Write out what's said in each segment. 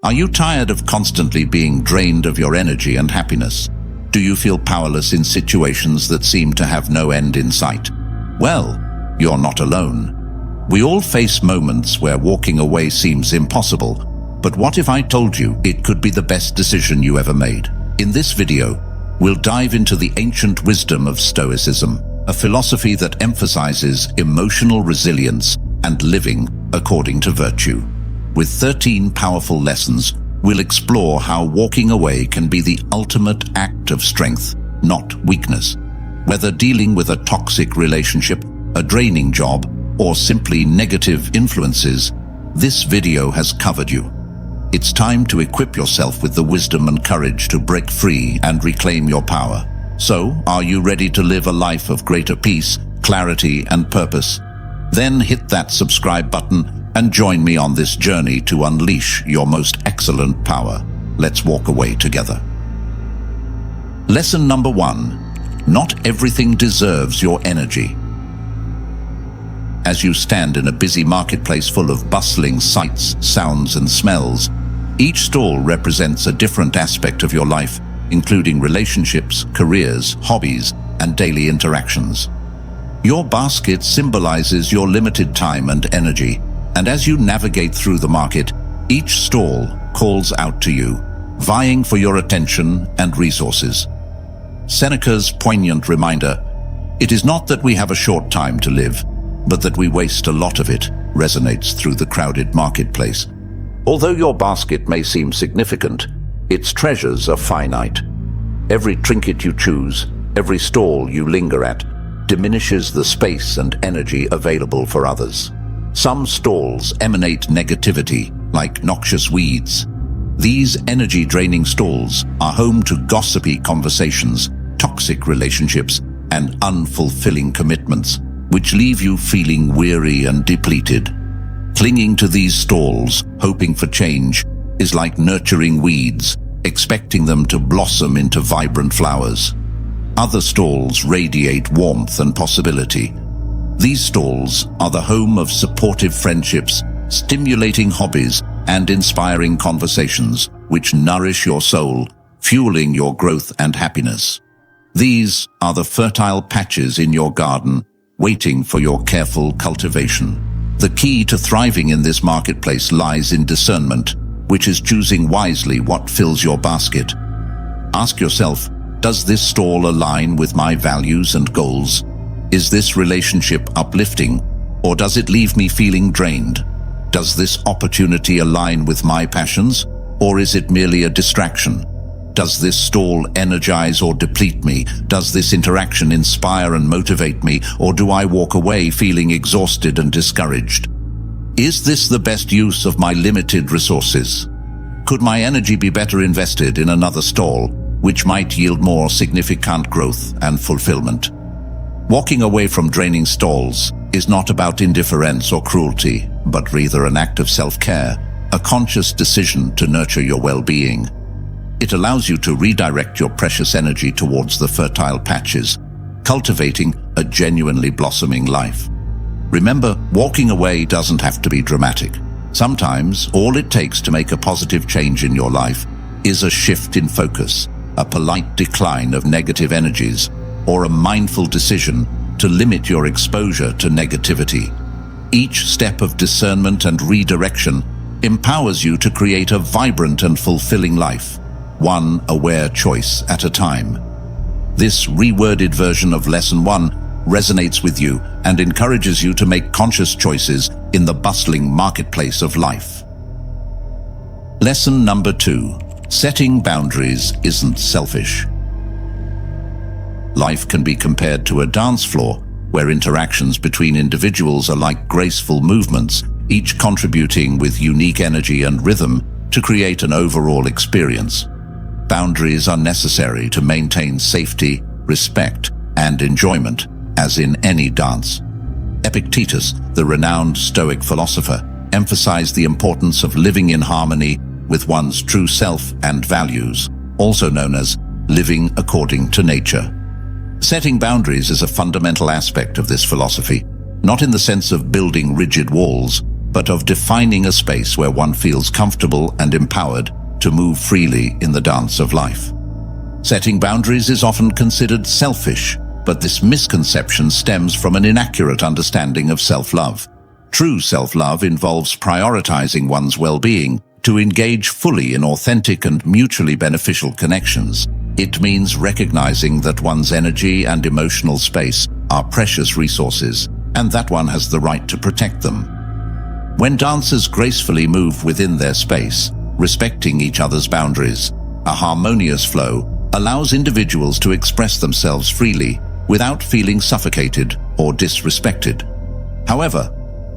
Are you tired of constantly being drained of your energy and happiness? Do you feel powerless in situations that seem to have no end in sight? Well, you're not alone. We all face moments where walking away seems impossible, but what if I told you it could be the best decision you ever made? In this video, we'll dive into the ancient wisdom of Stoicism, a philosophy that emphasizes emotional resilience and living according to virtue. With 13 powerful lessons, we'll explore how walking away can be the ultimate act of strength, not weakness. Whether dealing with a toxic relationship, a draining job, or simply negative influences, this video has covered you. It's time to equip yourself with the wisdom and courage to break free and reclaim your power. So, are you ready to live a life of greater peace, clarity, and purpose? Then hit that subscribe button and join me on this journey to unleash your most excellent power. Let's walk away together. Lesson number 1. Not everything deserves your energy. As you stand in a busy marketplace full of bustling sights, sounds, and smells, each stall represents a different aspect of your life, including relationships, careers, hobbies, and daily interactions. Your basket symbolizes your limited time and energy, and as you navigate through the market, each stall calls out to you, vying for your attention and resources. Seneca's poignant reminder, "It is not that we have a short time to live, but that we waste a lot of it," resonates through the crowded marketplace. Although your basket may seem significant, its treasures are finite. Every trinket you choose, every stall you linger at, diminishes the space and energy available for others. Some stalls emanate negativity, like noxious weeds. These energy-draining stalls are home to gossipy conversations, toxic relationships, and unfulfilling commitments, which leave you feeling weary and depleted. Clinging to these stalls, hoping for change, is like nurturing weeds, expecting them to blossom into vibrant flowers. Other stalls radiate warmth and possibility. These stalls are the home of supportive friendships, stimulating hobbies, and inspiring conversations, which nourish your soul, fueling your growth and happiness. These are the fertile patches in your garden, waiting for your careful cultivation. The key to thriving in this marketplace lies in discernment, which is choosing wisely what fills your basket. Ask yourself, does this stall align with my values and goals? Is this relationship uplifting, or does it leave me feeling drained? Does this opportunity align with my passions, or is it merely a distraction? Does this stall energize or deplete me? Does this interaction inspire and motivate me, or do I walk away feeling exhausted and discouraged? Is this the best use of my limited resources? Could my energy be better invested in another stall, which might yield more significant growth and fulfillment? Walking away from draining stalls is not about indifference or cruelty, but rather an act of self-care, a conscious decision to nurture your well-being. It allows you to redirect your precious energy towards the fertile patches, cultivating a genuinely blossoming life. Remember, walking away doesn't have to be dramatic. Sometimes, all it takes to make a positive change in your life is a shift in focus, a polite decline of negative energies, or a mindful decision to limit your exposure to negativity. Each step of discernment and redirection empowers you to create a vibrant and fulfilling life, one aware choice at a time. This reworded version of Lesson 1 resonates with you and encourages you to make conscious choices in the bustling marketplace of life. Lesson number 2. Setting boundaries isn't selfish. Life can be compared to a dance floor, where interactions between individuals are like graceful movements, each contributing with unique energy and rhythm to create an overall experience. Boundaries are necessary to maintain safety, respect, and enjoyment, as in any dance. Epictetus, the renowned Stoic philosopher, emphasized the importance of living in harmony with one's true self and values, also known as living according to nature. Setting boundaries is a fundamental aspect of this philosophy, not in the sense of building rigid walls, but of defining a space where one feels comfortable and empowered to move freely in the dance of life. Setting boundaries is often considered selfish, but this misconception stems from an inaccurate understanding of self-love. True self-love involves prioritizing one's well-being to engage fully in authentic and mutually beneficial connections. It means recognizing that one's energy and emotional space are precious resources, and that one has the right to protect them. When dancers gracefully move within their space, respecting each other's boundaries, a harmonious flow allows individuals to express themselves freely without feeling suffocated or disrespected. However,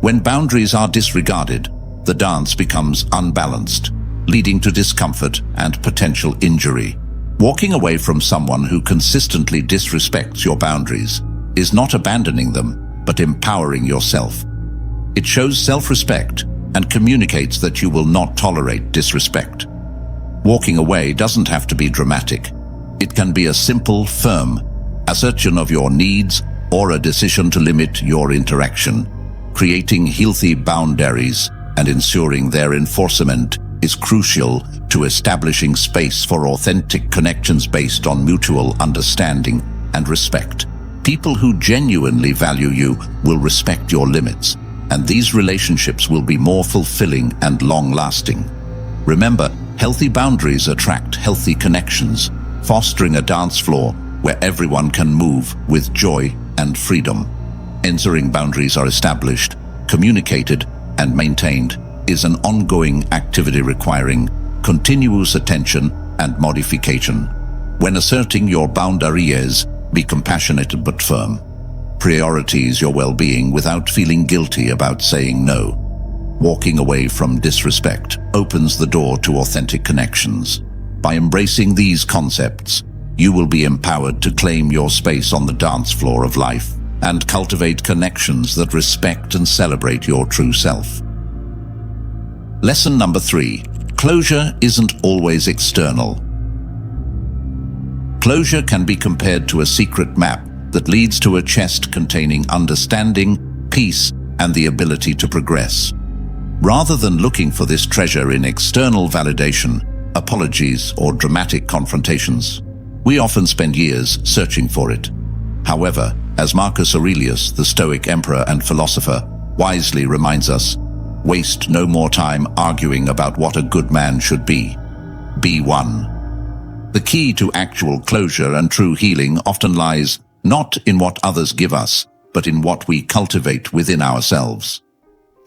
when boundaries are disregarded, the dance becomes unbalanced, leading to discomfort and potential injury. Walking away from someone who consistently disrespects your boundaries is not abandoning them, but empowering yourself. It shows self-respect and communicates that you will not tolerate disrespect. Walking away doesn't have to be dramatic. It can be a simple, firm assertion of your needs or a decision to limit your interaction. Creating healthy boundaries and ensuring their enforcement is crucial to establishing space for authentic connections based on mutual understanding and respect. People who genuinely value you will respect your limits, and these relationships will be more fulfilling and long-lasting. Remember, healthy boundaries attract healthy connections, fostering a dance floor where everyone can move with joy and freedom. Ensuring boundaries are established, communicated, and maintained is an ongoing activity requiring continuous attention and modification. When asserting your boundaries, be compassionate but firm. Prioritize your well-being without feeling guilty about saying no. Walking away from disrespect opens the door to authentic connections. By embracing these concepts, you will be empowered to claim your space on the dance floor of life and cultivate connections that respect and celebrate your true self. Lesson number 3. Closure isn't always external. Closure can be compared to a secret map that leads to a chest containing understanding, peace, and the ability to progress. Rather than looking for this treasure in external validation, apologies, or dramatic confrontations, we often spend years searching for it. However, as Marcus Aurelius, the Stoic emperor and philosopher, wisely reminds us, waste no more time arguing about what a good man should be. Be one. The key to actual closure and true healing often lies not in what others give us, but in what we cultivate within ourselves.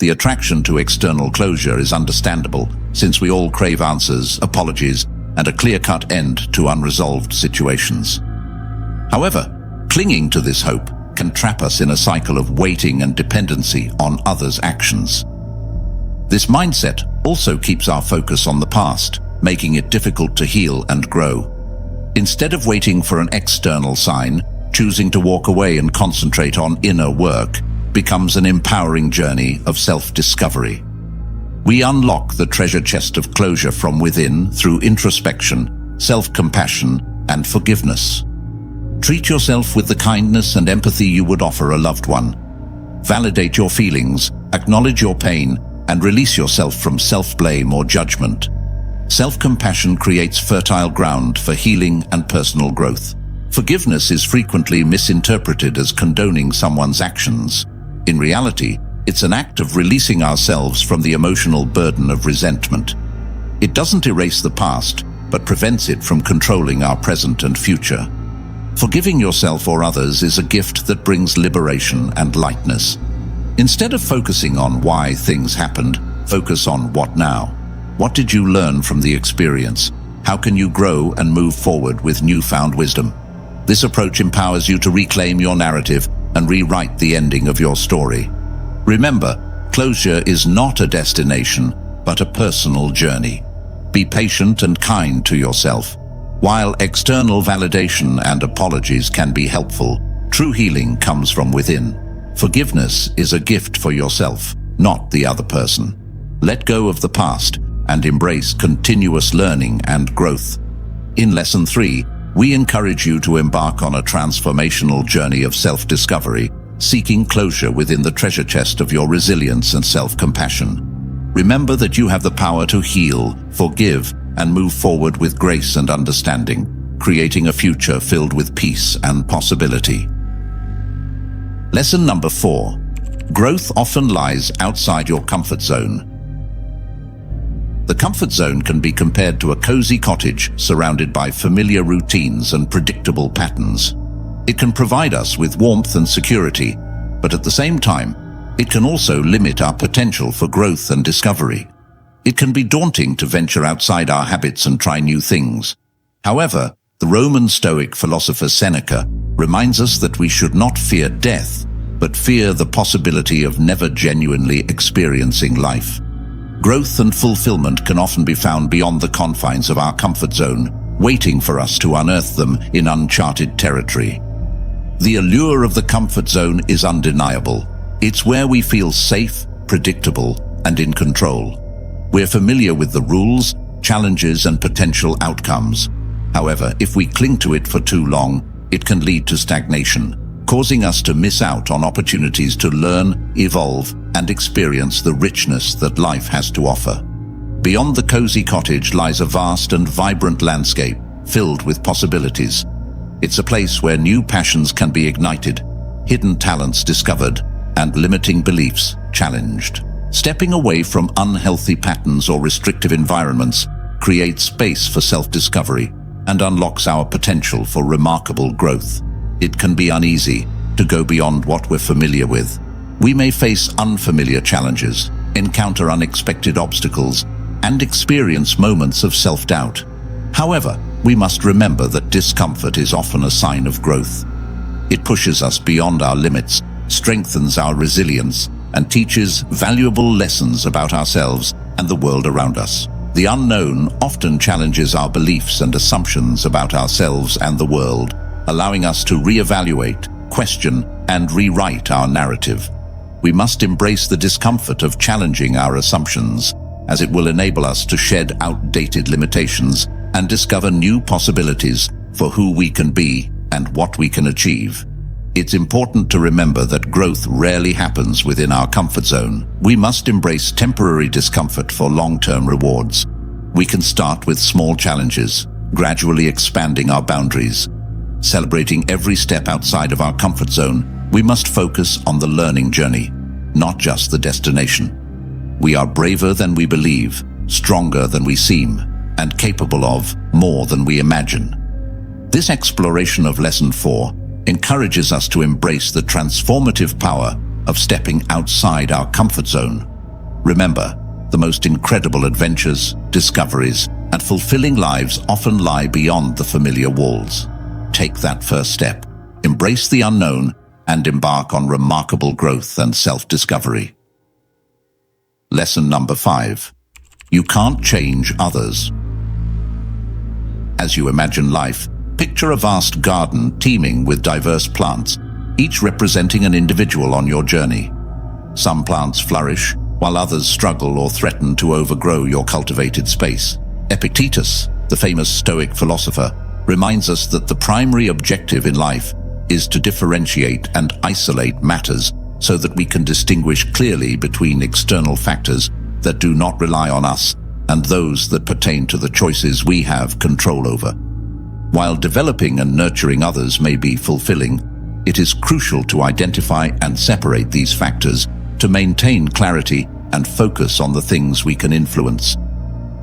The attraction to external closure is understandable, since we all crave answers, apologies, and a clear-cut end to unresolved situations. However, clinging to this hope can trap us in a cycle of waiting and dependency on others' actions. This mindset also keeps our focus on the past, making it difficult to heal and grow. Instead of waiting for an external sign, choosing to walk away and concentrate on inner work becomes an empowering journey of self-discovery. We unlock the treasure chest of closure from within through introspection, self-compassion, and forgiveness. Treat yourself with the kindness and empathy you would offer a loved one. Validate your feelings, acknowledge your pain, and release yourself from self-blame or judgment. Self-compassion creates fertile ground for healing and personal growth. Forgiveness is frequently misinterpreted as condoning someone's actions. In reality, it's an act of releasing ourselves from the emotional burden of resentment. It doesn't erase the past, but prevents it from controlling our present and future. Forgiving yourself or others is a gift that brings liberation and lightness. Instead of focusing on why things happened, focus on what now. What did you learn from the experience? How can you grow and move forward with newfound wisdom? This approach empowers you to reclaim your narrative and rewrite the ending of your story. Remember, closure is not a destination, but a personal journey. Be patient and kind to yourself. While external validation and apologies can be helpful, true healing comes from within. Forgiveness is a gift for yourself, not the other person. Let go of the past and embrace continuous learning and growth. In Lesson 3, we encourage you to embark on a transformational journey of self-discovery, seeking closure within the treasure chest of your resilience and self-compassion. Remember that you have the power to heal, forgive, and move forward with grace and understanding, creating a future filled with peace and possibility. Lesson number 4. Growth often lies outside your comfort zone. The comfort zone can be compared to a cozy cottage surrounded by familiar routines and predictable patterns. It can provide us with warmth and security, but at the same time, it can also limit our potential for growth and discovery. It can be daunting to venture outside our habits and try new things. However, the Roman Stoic philosopher Seneca reminds us that we should not fear death, but fear the possibility of never genuinely experiencing life. Growth and fulfillment can often be found beyond the confines of our comfort zone, waiting for us to unearth them in uncharted territory. The allure of the comfort zone is undeniable. It's where we feel safe, predictable, and in control. We're familiar with the rules, challenges, and potential outcomes. However, if we cling to it for too long, it can lead to stagnation, causing us to miss out on opportunities to learn, evolve, and experience the richness that life has to offer. Beyond the cozy cottage lies a vast and vibrant landscape filled with possibilities. It's a place where new passions can be ignited, hidden talents discovered, and limiting beliefs challenged. Stepping away from unhealthy patterns or restrictive environments creates space for self-discovery and unlocks our potential for remarkable growth. It can be uneasy to go beyond what we're familiar with. We may face unfamiliar challenges, encounter unexpected obstacles, and experience moments of self-doubt. However, we must remember that discomfort is often a sign of growth. It pushes us beyond our limits, strengthens our resilience, and teaches valuable lessons about ourselves and the world around us. The unknown often challenges our beliefs and assumptions about ourselves and the world, allowing us to reevaluate, question, and rewrite our narrative. We must embrace the discomfort of challenging our assumptions, as it will enable us to shed outdated limitations and discover new possibilities for who we can be and what we can achieve. It's important to remember that growth rarely happens within our comfort zone. We must embrace temporary discomfort for long-term rewards. We can start with small challenges, gradually expanding our boundaries. Celebrating every step outside of our comfort zone, we must focus on the learning journey, not just the destination. We are braver than we believe, stronger than we seem, and capable of more than we imagine. This exploration of Lesson 4 encourages us to embrace the transformative power of stepping outside our comfort zone. Remember, the most incredible adventures, discoveries, and fulfilling lives often lie beyond the familiar walls. Take that first step, embrace the unknown, and embark on remarkable growth and self-discovery. Lesson number 5. You can't change others. As you imagine life, picture a vast garden teeming with diverse plants, each representing an individual on your journey. Some plants flourish, while others struggle or threaten to overgrow your cultivated space. Epictetus, the famous Stoic philosopher, reminds us that the primary objective in life is to differentiate and isolate matters so that we can distinguish clearly between external factors that do not rely on us and those that pertain to the choices we have control over. While developing and nurturing others may be fulfilling, it is crucial to identify and separate these factors to maintain clarity and focus on the things we can influence.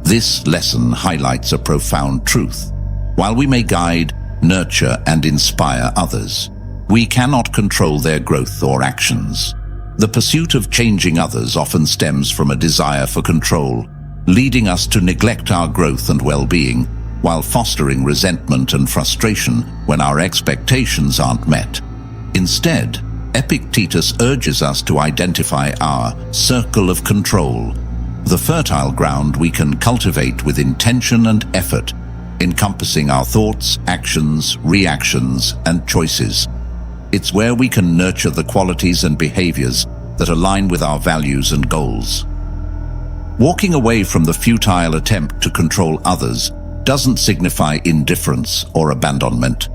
This lesson highlights a profound truth. While we may guide, nurture, and inspire others, we cannot control their growth or actions. The pursuit of changing others often stems from a desire for control, leading us to neglect our growth and well-being, while fostering resentment and frustration when our expectations aren't met. Instead, Epictetus urges us to identify our circle of control, the fertile ground we can cultivate with intention and effort, encompassing our thoughts, actions, reactions, and choices. It's where we can nurture the qualities and behaviors that align with our values and goals. Walking away from the futile attempt to control others doesn't signify indifference or abandonment.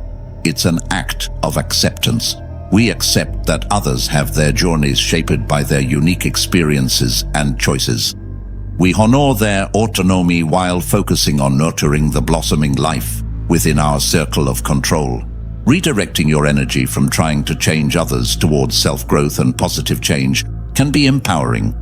It's an act of acceptance. We accept that others have their journeys shaped by their unique experiences and choices. We honor their autonomy while focusing on nurturing the blossoming life within our circle of control. Redirecting your energy from trying to change others towards self-growth and positive change can be empowering.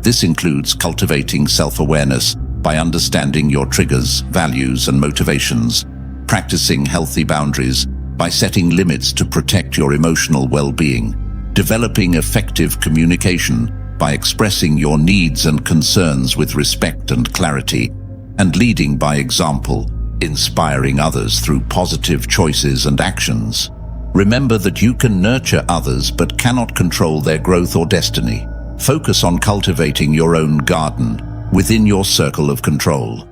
This includes cultivating self-awareness by understanding your triggers, values, and motivations, practicing healthy boundaries by setting limits to protect your emotional well-being, developing effective communication by expressing your needs and concerns with respect and clarity, and leading by example, inspiring others through positive choices and actions. Remember that you can nurture others but cannot control their growth or destiny. Focus on cultivating your own garden within your circle of control.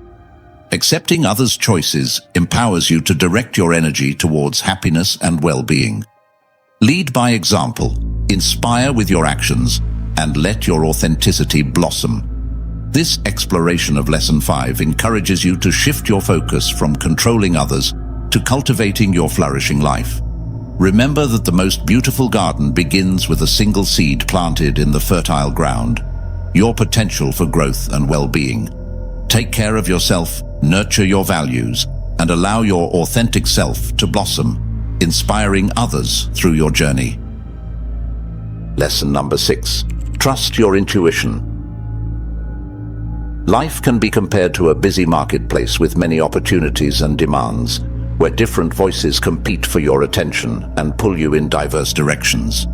Accepting others' choices empowers you to direct your energy towards happiness and well-being. Lead by example, inspire with your actions, and let your authenticity blossom. This exploration of Lesson 5 encourages you to shift your focus from controlling others to cultivating your flourishing life. Remember that the most beautiful garden begins with a single seed planted in the fertile ground, your potential for growth and well-being. Take care of yourself, nurture your values, and allow your authentic self to blossom, inspiring others through your journey. Lesson number 6. Trust your intuition. Life can be compared to a busy marketplace with many opportunities and demands, where different voices compete for your attention and pull you in diverse directions.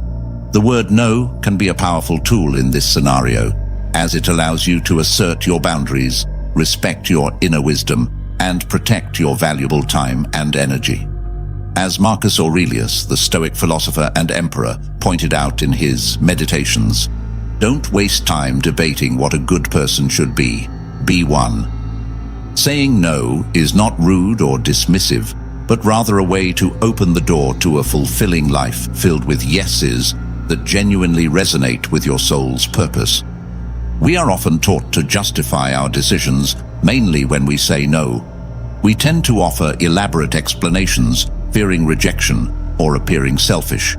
The word no can be a powerful tool in this scenario, as it allows you to assert your boundaries, respect your inner wisdom, and protect your valuable time and energy. As Marcus Aurelius, the Stoic philosopher and emperor, pointed out in his Meditations, don't waste time debating what a good person should be. Be one. Saying no is not rude or dismissive, but rather a way to open the door to a fulfilling life filled with yeses that genuinely resonate with your soul's purpose. We are often taught to justify our decisions, mainly when we say no. We tend to offer elaborate explanations, fearing rejection or appearing selfish.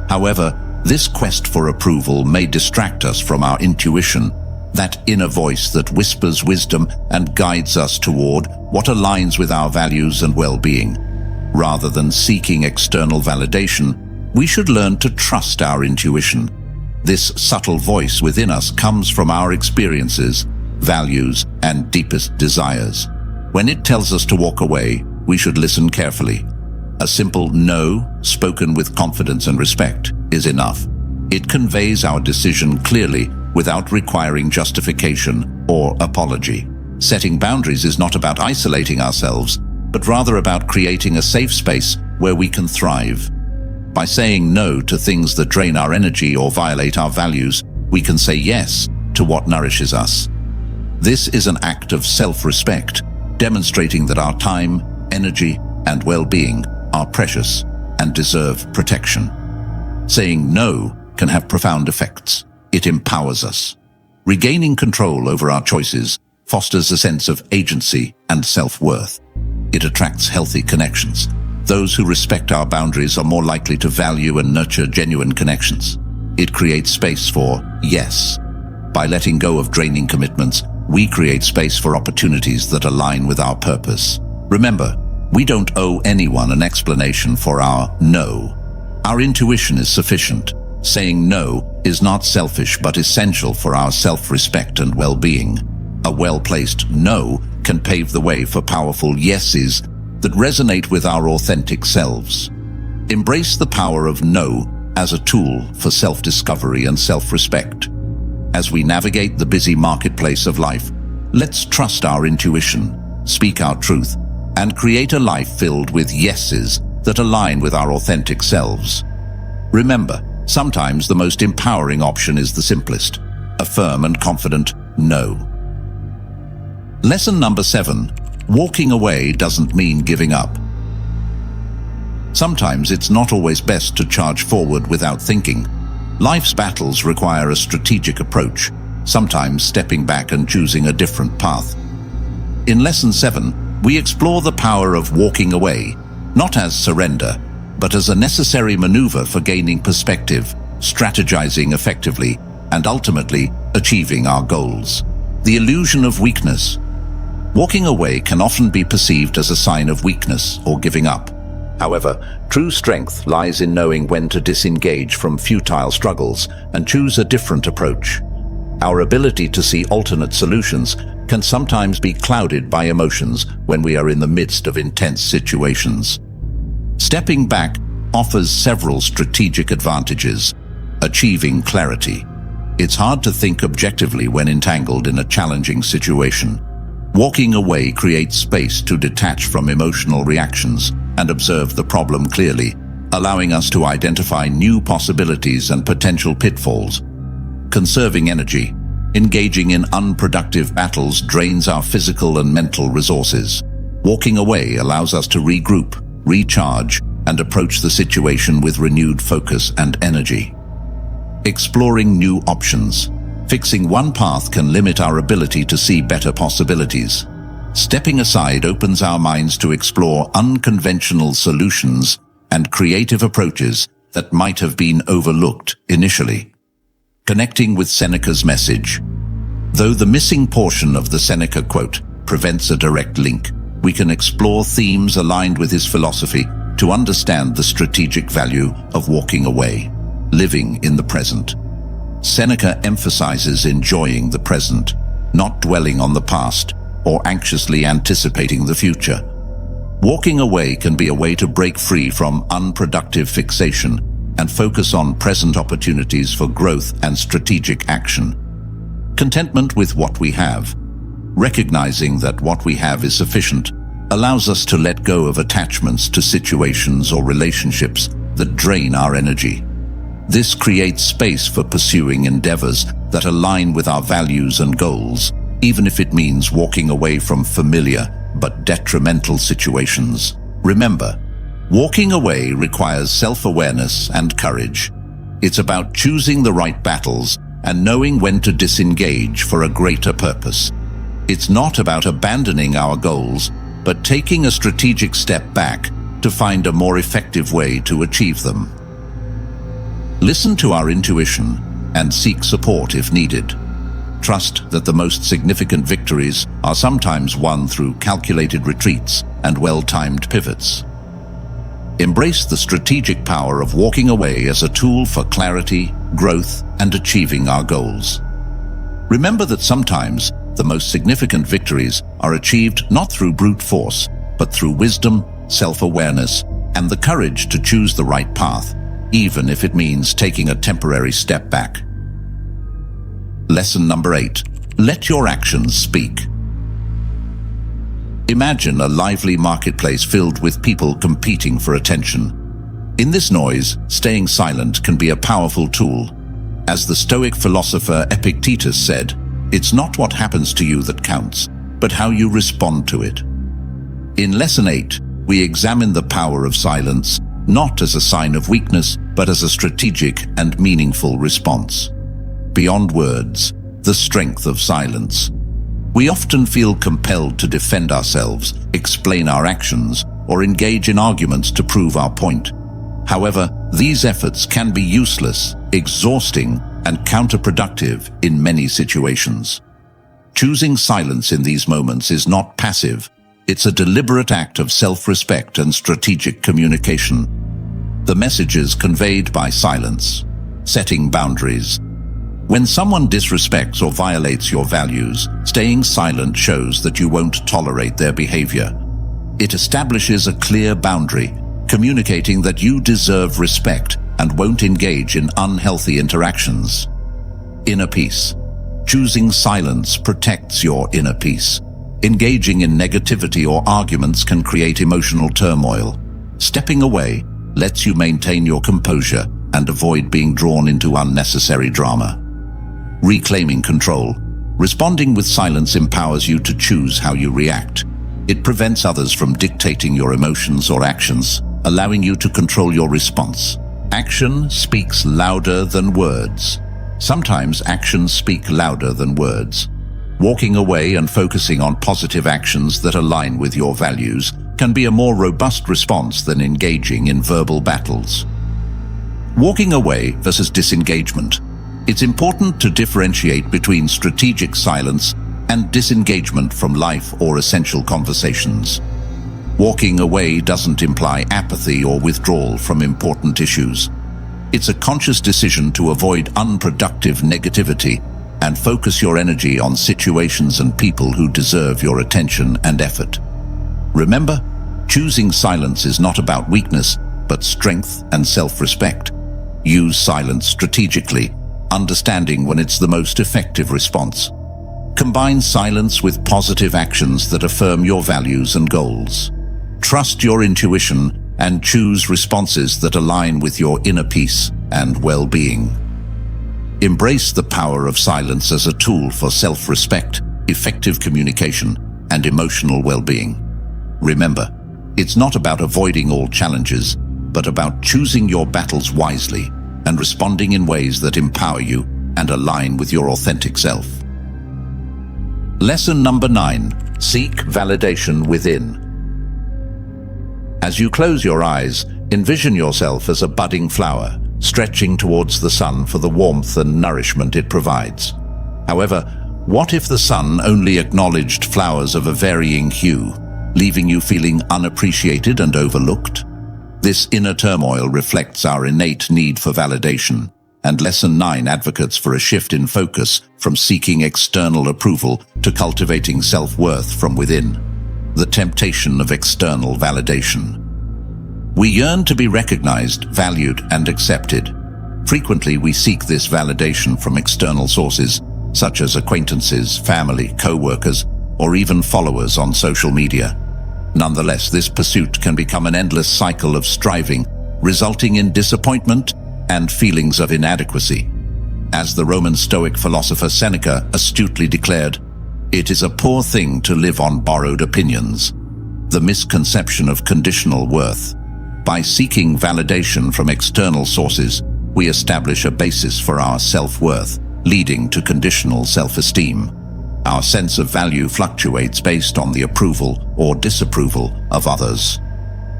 However, this quest for approval may distract us from our intuition, that inner voice that whispers wisdom and guides us toward what aligns with our values and well-being. Rather than seeking external validation, we should learn to trust our intuition. This subtle voice within us comes from our experiences, values, and deepest desires. When it tells us to walk away, we should listen carefully. A simple no, spoken with confidence and respect, is enough. It conveys our decision clearly without requiring justification or apology. Setting boundaries is not about isolating ourselves, but rather about creating a safe space where we can thrive. By saying no to things that drain our energy or violate our values, we can say yes to what nourishes us. This is an act of self-respect, demonstrating that our time, energy, and well-being are precious and deserve protection. Saying no can have profound effects. It empowers us. Regaining control over our choices fosters a sense of agency and self-worth. It attracts healthy connections. Those who respect our boundaries are more likely to value and nurture genuine connections. It creates space for yes. By letting go of draining commitments, we create space for opportunities that align with our purpose. Remember, we don't owe anyone an explanation for our no. Our intuition is sufficient. Saying no is not selfish but essential for our self-respect and well-being. A well-placed no can pave the way for powerful yeses that resonate with our authentic selves. Embrace the power of no as a tool for self-discovery and self-respect. As we navigate the busy marketplace of life, let's trust our intuition, speak our truth, and create a life filled with yeses that align with our authentic selves. Remember, sometimes the most empowering option is the simplest, a firm and confident no. Lesson number 7. Walking away doesn't mean giving up. Sometimes it's not always best to charge forward without thinking. Life's battles require a strategic approach, sometimes stepping back and choosing a different path. In Lesson 7, we explore the power of walking away, not as surrender, but as a necessary maneuver for gaining perspective, strategizing effectively, and ultimately achieving our goals. The illusion of weakness. Walking away can often be perceived as a sign of weakness or giving up. However, true strength lies in knowing when to disengage from futile struggles and choose a different approach. Our ability to see alternate solutions can sometimes be clouded by emotions when we are in the midst of intense situations. Stepping back offers several strategic advantages. Achieving clarity. It's hard to think objectively when entangled in a challenging situation. Walking away creates space to detach from emotional reactions and observe the problem clearly, allowing us to identify new possibilities and potential pitfalls. Conserving energy. Engaging in unproductive battles drains our physical and mental resources. Walking away allows us to regroup, recharge, and approach the situation with renewed focus and energy. Exploring new options. Fixing one path can limit our ability to see better possibilities. Stepping aside opens our minds to explore unconventional solutions and creative approaches that might have been overlooked initially. Connecting with Seneca's message. Though the missing portion of the Seneca quote prevents a direct link, we can explore themes aligned with his philosophy to understand the strategic value of walking away. Living in the present. Seneca emphasizes enjoying the present, not dwelling on the past or anxiously anticipating the future. Walking away can be a way to break free from unproductive fixation and focus on present opportunities for growth and strategic action. Contentment with what we have. Recognizing that what we have is sufficient allows us to let go of attachments to situations or relationships that drain our energy. This creates space for pursuing endeavors that align with our values and goals, even if it means walking away from familiar but detrimental situations. Remember, walking away requires self-awareness and courage. It's about choosing the right battles and knowing when to disengage for a greater purpose. It's not about abandoning our goals, but taking a strategic step back to find a more effective way to achieve them. Listen to our intuition and seek support if needed. Trust that the most significant victories are sometimes won through calculated retreats and well-timed pivots. Embrace the strategic power of walking away as a tool for clarity, growth, and achieving our goals. Remember that sometimes the most significant victories are achieved not through brute force, but through wisdom, self-awareness, and the courage to choose the right path, even if it means taking a temporary step back. Lesson number 8. Let your actions speak. Imagine a lively marketplace filled with people competing for attention. In this noise, staying silent can be a powerful tool. As the Stoic philosopher Epictetus said, "It's not what happens to you that counts, but how you respond to it." In Lesson 8, we examine the power of silence, not as a sign of weakness, but as a strategic and meaningful response. Beyond words, the strength of silence. We often feel compelled to defend ourselves, explain our actions, or engage in arguments to prove our point. However, these efforts can be useless, exhausting, and counterproductive in many situations. Choosing silence in these moments is not passive. It's a deliberate act of self-respect and strategic communication. The messages conveyed by silence. Setting boundaries. When someone disrespects or violates your values, staying silent shows that you won't tolerate their behavior. It establishes a clear boundary, communicating that you deserve respect and won't engage in unhealthy interactions. Inner peace. Choosing silence protects your inner peace. Engaging in negativity or arguments can create emotional turmoil. Stepping away lets you maintain your composure and avoid being drawn into unnecessary drama. Reclaiming control. Responding with silence empowers you to choose how you react. It prevents others from dictating your emotions or actions, allowing you to control your response. Action speaks louder than words. Sometimes actions speak louder than words. Walking away and focusing on positive actions that align with your values can be a more robust response than engaging in verbal battles. Walking away versus disengagement. It's important to differentiate between strategic silence and disengagement from life or essential conversations. Walking away doesn't imply apathy or withdrawal from important issues. It's a conscious decision to avoid unproductive negativity and focus your energy on situations and people who deserve your attention and effort. Remember, choosing silence is not about weakness, but strength and self-respect. Use silence strategically, understanding when it's the most effective response. Combine silence with positive actions that affirm your values and goals. Trust your intuition and choose responses that align with your inner peace and well-being. Embrace the power of silence as a tool for self-respect, effective communication, and emotional well-being. Remember, it's not about avoiding all challenges, but about choosing your battles wisely and responding in ways that empower you and align with your authentic self. Lesson number 9. Seek validation within. As you close your eyes, envision yourself as a budding flower, stretching towards the sun for the warmth and nourishment it provides. However, what if the sun only acknowledged flowers of a varying hue, leaving you feeling unappreciated and overlooked? This inner turmoil reflects our innate need for validation, and Lesson 9 advocates for a shift in focus from seeking external approval to cultivating self-worth from within. The temptation of external validation. We yearn to be recognized, valued, and accepted. Frequently, we seek this validation from external sources, such as acquaintances, family, co-workers, or even followers on social media. Nonetheless, this pursuit can become an endless cycle of striving, resulting in disappointment and feelings of inadequacy. As the Roman Stoic philosopher Seneca astutely declared, "It is a poor thing to live on borrowed opinions." The misconception of conditional worth. By seeking validation from external sources, we establish a basis for our self-worth, leading to conditional self-esteem. Our sense of value fluctuates based on the approval or disapproval of others.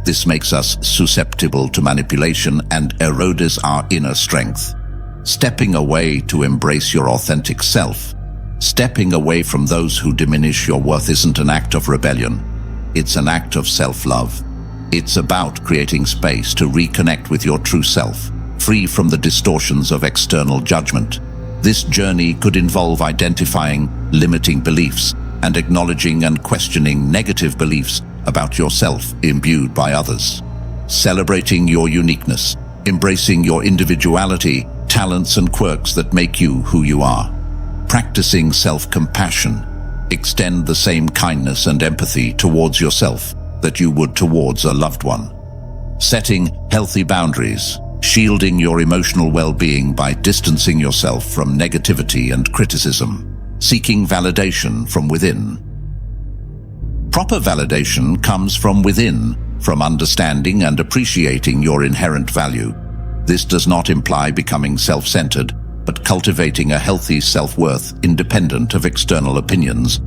This makes us susceptible to manipulation and erodes our inner strength. Stepping away to embrace your authentic self. Stepping away from those who diminish your worth isn't an act of rebellion. It's an act of self-love. It's about creating space to reconnect with your true self, free from the distortions of external judgment. This journey could involve identifying limiting beliefs and acknowledging and questioning negative beliefs about yourself imbued by others. Celebrating your uniqueness, embracing your individuality, talents and quirks that make you who you are. Practicing self-compassion. Extend the same kindness and empathy towards yourself that you would towards a loved one. Setting healthy boundaries. Shielding your emotional well-being by distancing yourself from negativity and criticism. Seeking validation from within. Proper validation comes from within, from understanding and appreciating your inherent value. This does not imply becoming self-centered, but cultivating a healthy self-worth independent of external opinions.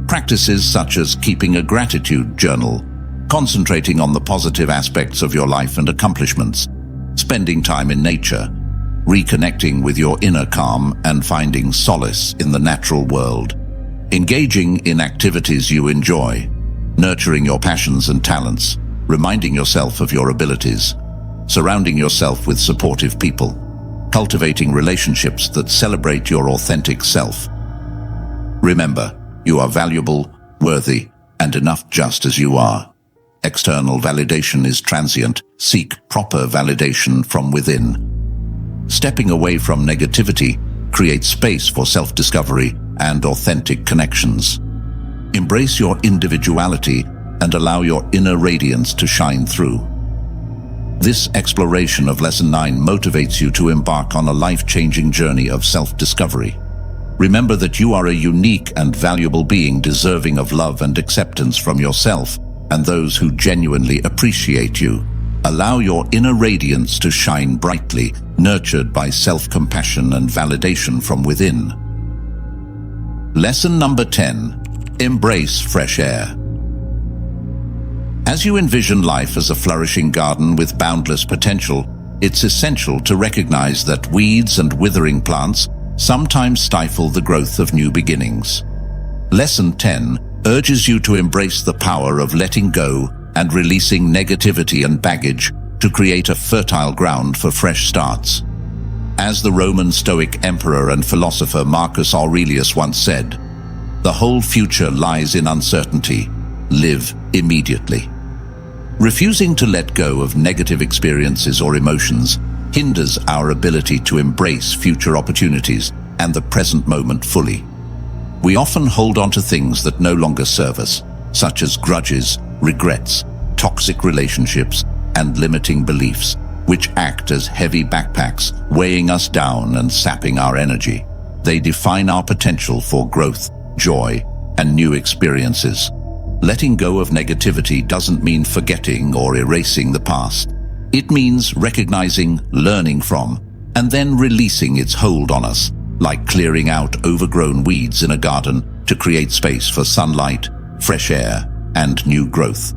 Practices such as keeping a gratitude journal, concentrating on the positive aspects of your life and accomplishments, spending time in nature, reconnecting with your inner calm and finding solace in the natural world, engaging in activities you enjoy, nurturing your passions and talents, reminding yourself of your abilities, surrounding yourself with supportive people, cultivating relationships that celebrate your authentic self. Remember, you are valuable, worthy, and enough just as you are. External validation is transient. Seek proper validation from within. Stepping away from negativity creates space for self-discovery and authentic connections. Embrace your individuality and allow your inner radiance to shine through. This exploration of Lesson 9 motivates you to embark on a life-changing journey of self-discovery. Remember that you are a unique and valuable being deserving of love and acceptance from yourself and those who genuinely appreciate you. Allow your inner radiance to shine brightly, nurtured by self-compassion and validation from within. Lesson number 10. Embrace fresh air. As you envision life as a flourishing garden with boundless potential, it's essential to recognize that weeds and withering plants sometimes stifle the growth of new beginnings. Lesson 10 urges you to embrace the power of letting go and releasing negativity and baggage to create a fertile ground for fresh starts. As the Roman Stoic emperor and philosopher Marcus Aurelius once said, "The whole future lies in uncertainty. Live immediately." Refusing to let go of negative experiences or emotions hinders our ability to embrace future opportunities and the present moment fully. We often hold on to things that no longer serve us, such as grudges, regrets, toxic relationships, and limiting beliefs, which act as heavy backpacks, weighing us down and sapping our energy. They define our potential for growth, joy, and new experiences. Letting go of negativity doesn't mean forgetting or erasing the past. It means recognizing, learning from, and then releasing its hold on us, like clearing out overgrown weeds in a garden to create space for sunlight, fresh air, and new growth.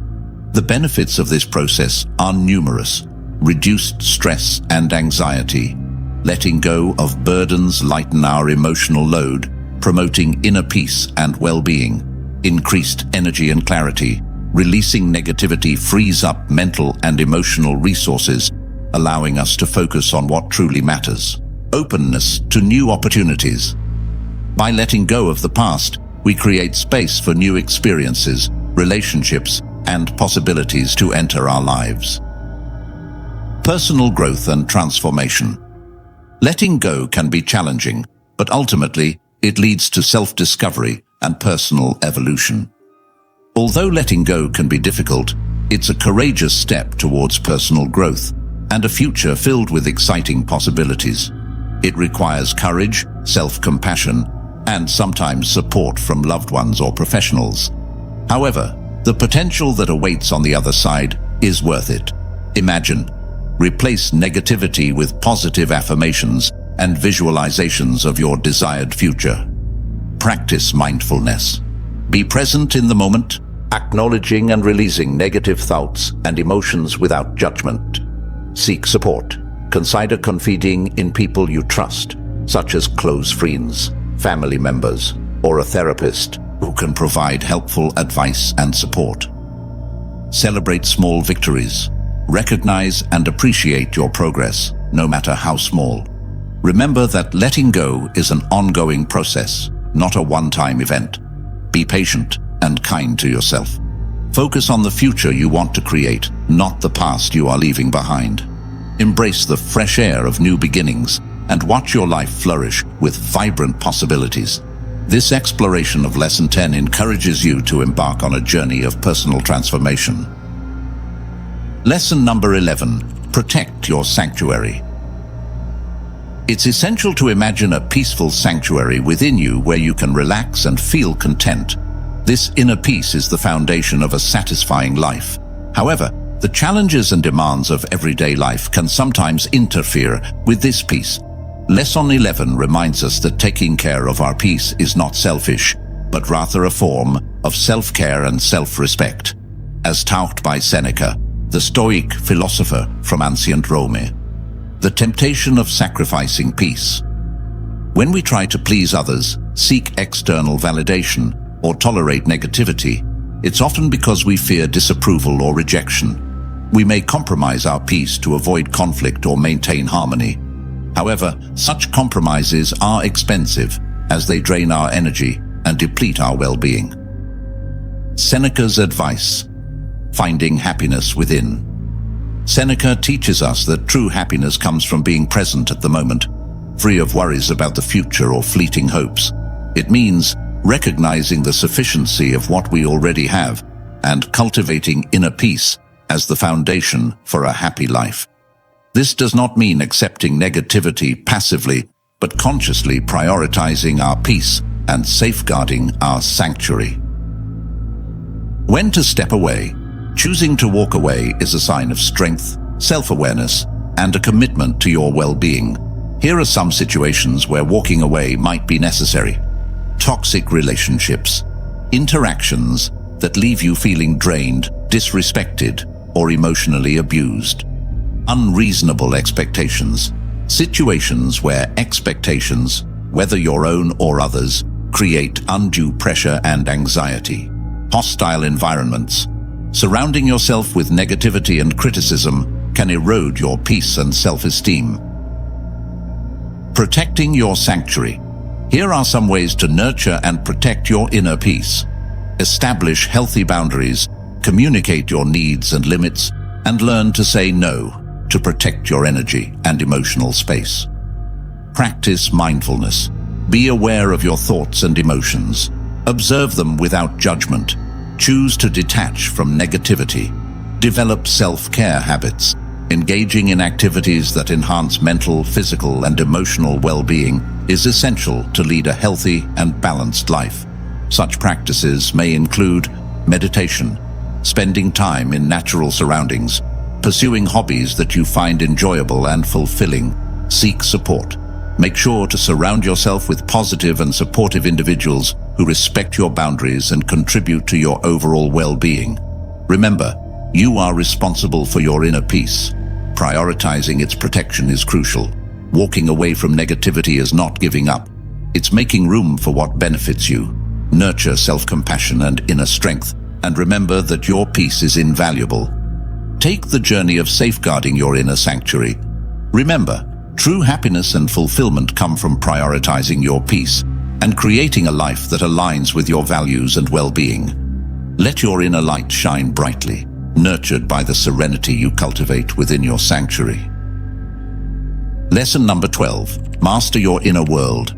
The benefits of this process are numerous: reduced stress and anxiety. Letting go of burdens lighten our emotional load, promoting inner peace and well-being. Increased energy and clarity. Releasing negativity frees up mental and emotional resources, allowing us to focus on what truly matters. Openness to new opportunities. By letting go of the past, we create space for new experiences, relationships, and possibilities to enter our lives. Personal growth and transformation. Letting go can be challenging, but ultimately, it leads to self-discovery and personal evolution. Although letting go can be difficult, it's a courageous step towards personal growth and a future filled with exciting possibilities. It requires courage, self-compassion, and sometimes support from loved ones or professionals. However, the potential that awaits on the other side is worth it. Imagine. Replace negativity with positive affirmations and visualizations of your desired future. Practice mindfulness. Be present in the moment, acknowledging and releasing negative thoughts and emotions without judgment. Seek support. Consider confiding in people you trust, such as close friends, family members, or a therapist who can provide helpful advice and support. Celebrate small victories. Recognize and appreciate your progress, no matter how small. Remember that letting go is an ongoing process, not a one-time event. Be patient and kind to yourself. Focus on the future you want to create, not the past you are leaving behind. Embrace the fresh air of new beginnings and watch your life flourish with vibrant possibilities. This exploration of Lesson 10 encourages you to embark on a journey of personal transformation. Lesson number 11, protect your sanctuary. It's essential to imagine a peaceful sanctuary within you where you can relax and feel content. This inner peace is the foundation of a satisfying life. However, the challenges and demands of everyday life can sometimes interfere with this peace. Lesson 11 reminds us that taking care of our peace is not selfish, but rather a form of self-care and self-respect. As taught by Seneca, the Stoic philosopher from ancient Rome. The temptation of sacrificing peace. When we try to please others, seek external validation, or tolerate negativity, it's often because we fear disapproval or rejection. We may compromise our peace to avoid conflict or maintain harmony. However, such compromises are expensive as they drain our energy and deplete our well-being. Seneca's advice. Finding happiness within. Seneca teaches us that true happiness comes from being present at the moment, free of worries about the future or fleeting hopes. It means recognizing the sufficiency of what we already have and cultivating inner peace as the foundation for a happy life. This does not mean accepting negativity passively, but consciously prioritizing our peace and safeguarding our sanctuary. When to step away. Choosing to walk away is a sign of strength, self-awareness, and a commitment to your well-being. Here are some situations where walking away might be necessary. Toxic relationships. Interactions that leave you feeling drained, disrespected, or emotionally abused. Unreasonable expectations. Situations where expectations, whether your own or others, create undue pressure and anxiety. Hostile environments. Surrounding yourself with negativity and criticism can erode your peace and self-esteem. Protecting your sanctuary. Here are some ways to nurture and protect your inner peace. Establish healthy boundaries, communicate your needs and limits, and learn to say no to protect your energy and emotional space. Practice mindfulness. Be aware of your thoughts and emotions. Observe them without judgment. Choose to detach from negativity. Develop self-care habits. Engaging in activities that enhance mental, physical, and emotional well-being is essential to lead a healthy and balanced life. Such practices may include meditation, spending time in natural surroundings, pursuing hobbies that you find enjoyable and fulfilling. Seek support. Make sure to surround yourself with positive and supportive individuals who respect your boundaries and contribute to your overall well-being. Remember, you are responsible for your inner peace. Prioritizing its protection is crucial. Walking away from negativity is not giving up. It's making room for what benefits you. Nurture self-compassion and inner strength, and remember that your peace is invaluable. Take the journey of safeguarding your inner sanctuary. Remember, true happiness and fulfillment come from prioritizing your peace and creating a life that aligns with your values and well-being. Let your inner light shine brightly, nurtured by the serenity you cultivate within your sanctuary. Lesson number 12. Master your inner world.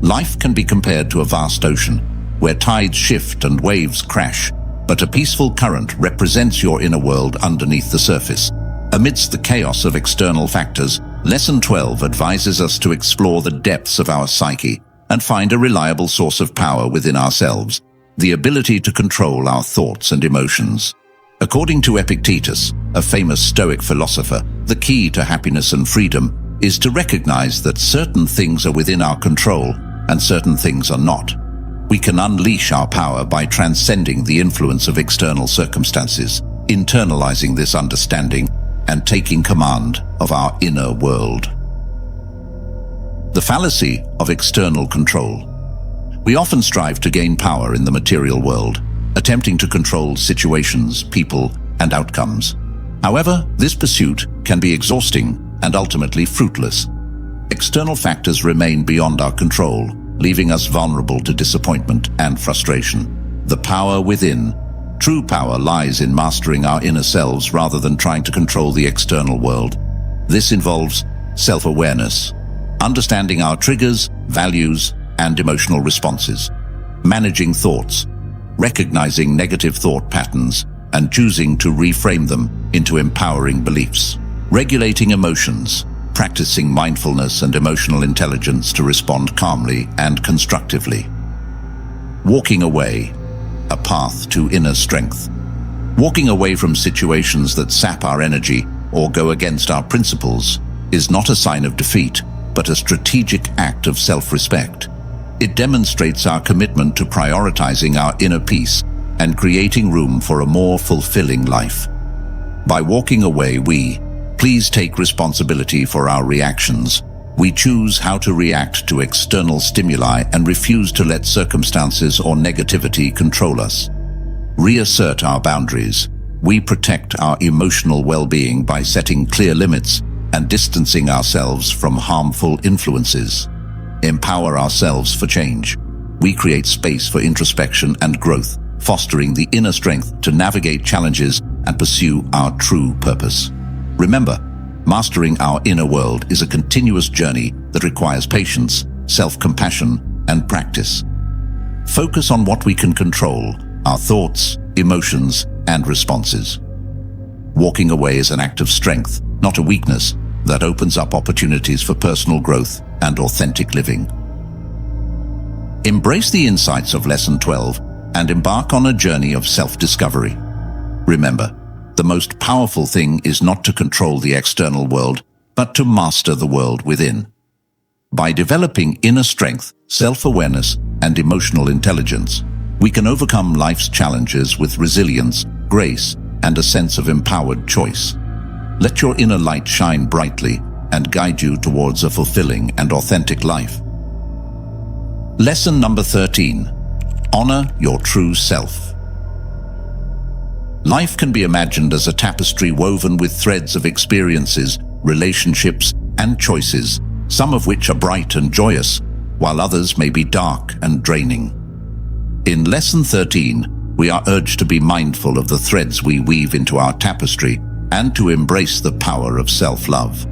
Life can be compared to a vast ocean, where tides shift and waves crash, but a peaceful current represents your inner world underneath the surface. Amidst the chaos of external factors, Lesson 12 advises us to explore the depths of our psyche and find a reliable source of power within ourselves, the ability to control our thoughts and emotions. According to Epictetus, a famous Stoic philosopher, the key to happiness and freedom is to recognize that certain things are within our control and certain things are not. We can unleash our power by transcending the influence of external circumstances, internalizing this understanding, and taking command of our inner world. The fallacy of external control. We often strive to gain power in the material world, attempting to control situations, people, and outcomes. However, this pursuit can be exhausting and ultimately fruitless. External factors remain beyond our control, leaving us vulnerable to disappointment and frustration. The power within. True power lies in mastering our inner selves rather than trying to control the external world. This involves self-awareness, understanding our triggers, values, and emotional responses, managing thoughts, recognizing negative thought patterns, and choosing to reframe them into empowering beliefs, regulating emotions, practicing mindfulness and emotional intelligence to respond calmly and constructively. Walking away, a path to inner strength. Walking away from situations that sap our energy or go against our principles is not a sign of defeat, but a strategic act of self-respect. It demonstrates our commitment to prioritizing our inner peace and creating room for a more fulfilling life. By walking away, we please take responsibility for our reactions. We choose how to react to external stimuli and refuse to let circumstances or negativity control us. Reassert our boundaries. We protect our emotional well-being by setting clear limits and distancing ourselves from harmful influences. Empower ourselves for change. We create space for introspection and growth, fostering the inner strength to navigate challenges and pursue our true purpose. Remember, mastering our inner world is a continuous journey that requires patience, self-compassion, and practice. Focus on what we can control, our thoughts, emotions, and responses. Walking away is an act of strength, not a weakness, that opens up opportunities for personal growth and authentic living. Embrace the insights of Lesson 12 and embark on a journey of self-discovery. Remember, the most powerful thing is not to control the external world, but to master the world within. By developing inner strength, self-awareness, and emotional intelligence, We can overcome life's challenges with resilience, grace, and a sense of empowered choice. Let your inner light shine brightly and guide you towards a fulfilling and authentic life. Lesson number 13. Honor your true self. Life can be imagined as a tapestry woven with threads of experiences, relationships, and choices, some of which are bright and joyous, while others may be dark and draining. In Lesson 13, we are urged to be mindful of the threads we weave into our tapestry and to embrace the power of self-love.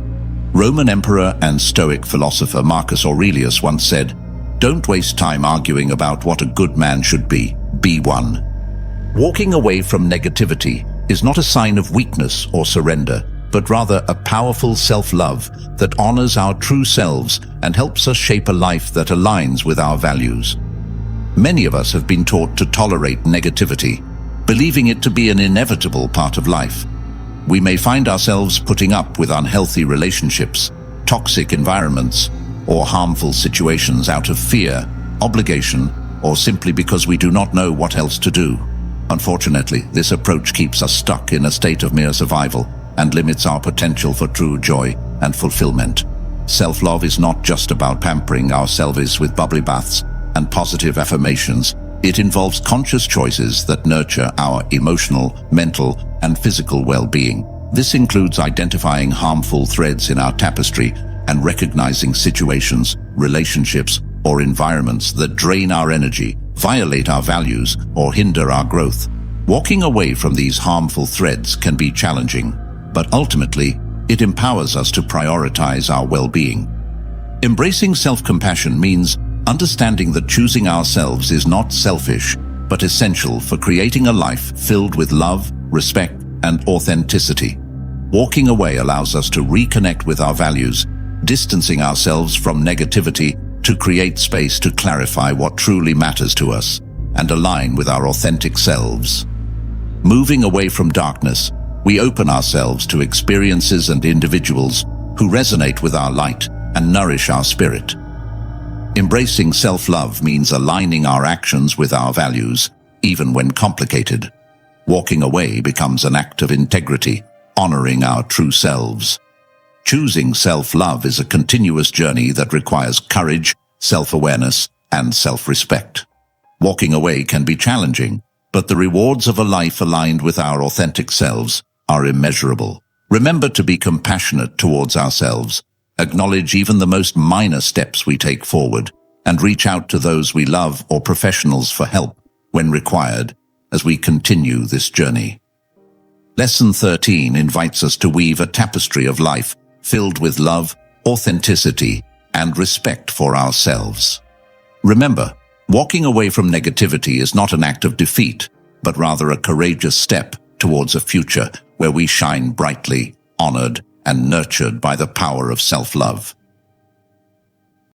Roman emperor and Stoic philosopher Marcus Aurelius once said, "Don't waste time arguing about what a good man should be one." Walking away from negativity is not a sign of weakness or surrender, but rather a powerful self-love that honors our true selves and helps us shape a life that aligns with our values. Many of us have been taught to tolerate negativity, believing it to be an inevitable part of life. We may find ourselves putting up with unhealthy relationships, toxic environments, or harmful situations out of fear, obligation, or simply because we do not know what else to do. Unfortunately, this approach keeps us stuck in a state of mere survival and limits our potential for true joy and fulfillment. Self-love is not just about pampering ourselves with bubbly baths and positive affirmations. It involves conscious choices that nurture our emotional, mental, and physical well-being. This includes identifying harmful threads in our tapestry and recognizing situations, relationships, or environments that drain our energy, violate our values, or hinder our growth. Walking away from these harmful threads can be challenging, but ultimately, it empowers us to prioritize our well-being. Embracing self-compassion means understanding that choosing ourselves is not selfish, but essential for creating a life filled with love, respect, and authenticity. Walking away allows us to reconnect with our values, distancing ourselves from negativity to create space to clarify what truly matters to us and align with our authentic selves. Moving away from darkness, we open ourselves to experiences and individuals who resonate with our light and nourish our spirit. Embracing self-love means aligning our actions with our values, even when complicated. Walking away becomes an act of integrity, honoring our true selves. Choosing self-love is a continuous journey that requires courage, self-awareness, and self-respect. Walking away can be challenging, but the rewards of a life aligned with our authentic selves are immeasurable. Remember to be compassionate towards ourselves, acknowledge even the most minor steps we take forward, and reach out to those we love or professionals for help when required as we continue this journey. Lesson 13 invites us to weave a tapestry of life filled with love, authenticity, and respect for ourselves. Remember, walking away from negativity is not an act of defeat, but rather a courageous step towards a future where we shine brightly, honored, and nurtured by the power of self-love.